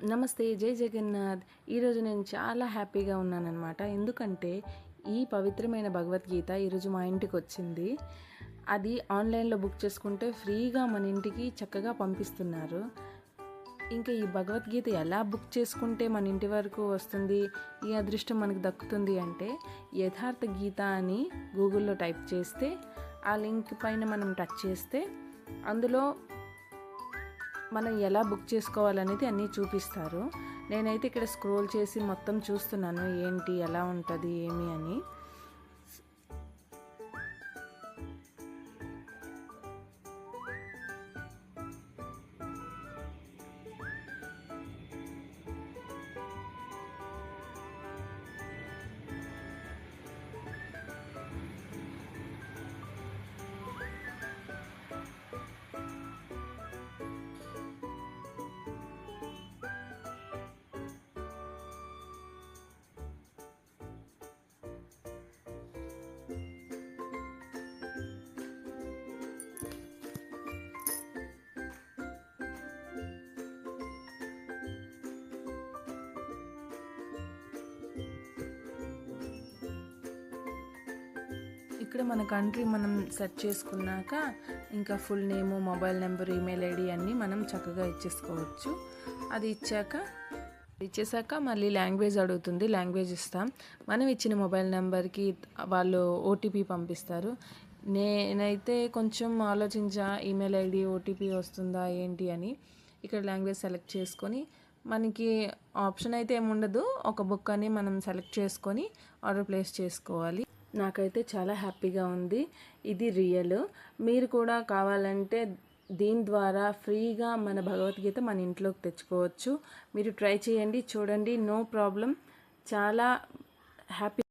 నమస్తే, జై జగన్నాథ్. ఈరోజు నేను చాలా హ్యాపీగా ఉన్నానన్నమాట. ఎందుకంటే ఈ పవిత్రమైన భగవద్గీత ఈరోజు మా ఇంటికి వచ్చింది. అది ఆన్లైన్లో బుక్ చేసుకుంటే ఫ్రీగా మన ఇంటికి చక్కగా పంపిస్తున్నారు. ఇంకా ఈ భగవద్గీత ఎలా బుక్ చేసుకుంటే మన ఇంటి వరకు వస్తుంది, ఈ అదృష్టం మనకు దక్కుతుంది అంటే యథార్థ గీత అని గూగుల్లో టైప్ చేస్తే ఆ లింక్ పైన మనం టచ్ చేస్తే అందులో మనం ఎలా బుక్ చేసుకోవాలనేది అన్నీ చూపిస్తారు. నేనైతే ఇక్కడ స్క్రోల్ చేసి మొత్తం చూస్తున్నాను, ఏంటి ఎలా ఉంటుంది ఏమి అని. ఇక్కడ మన కంట్రీ మనం సెట్ చేసుకున్నాక ఇంకా full name, mobile number, email ID అన్నీ మనం చక్కగా ఇచ్చేసుకోవచ్చు. అది ఇచ్చేసాక మళ్ళీ లాంగ్వేజ్ అడుగుతుంది, లాంగ్వేజ్ ఇస్తాం. మనం ఇచ్చిన మొబైల్ నెంబర్కి వాళ్ళు ఓటీపీ పంపిస్తారు. నేనైతే కొంచెం ఆలోచించా, ఈమెయిల్ ఐడి ఓటీపీ వస్తుందా ఏంటి అని. ఇక్కడ లాంగ్వేజ్ సెలెక్ట్ చేసుకొని మనకి ఆప్షన్ అయితే ఏముండదు, ఒక బుక్ అని మనం సెలెక్ట్ చేసుకొని ఆర్డర్ ప్లేస్ చేసుకోవాలి. నాకైతే చాలా హ్యాపీగా ఉంది. ఇది రియల్. మీరు కూడా కావాలంటే దీని ద్వారా ఫ్రీగా మన భగవద్గీత మన ఇంట్లోకి తెచ్చుకోవచ్చు. మీరు ట్రై చేయండి, చూడండి, నో ప్రాబ్లం. చాలా హ్యాపీ.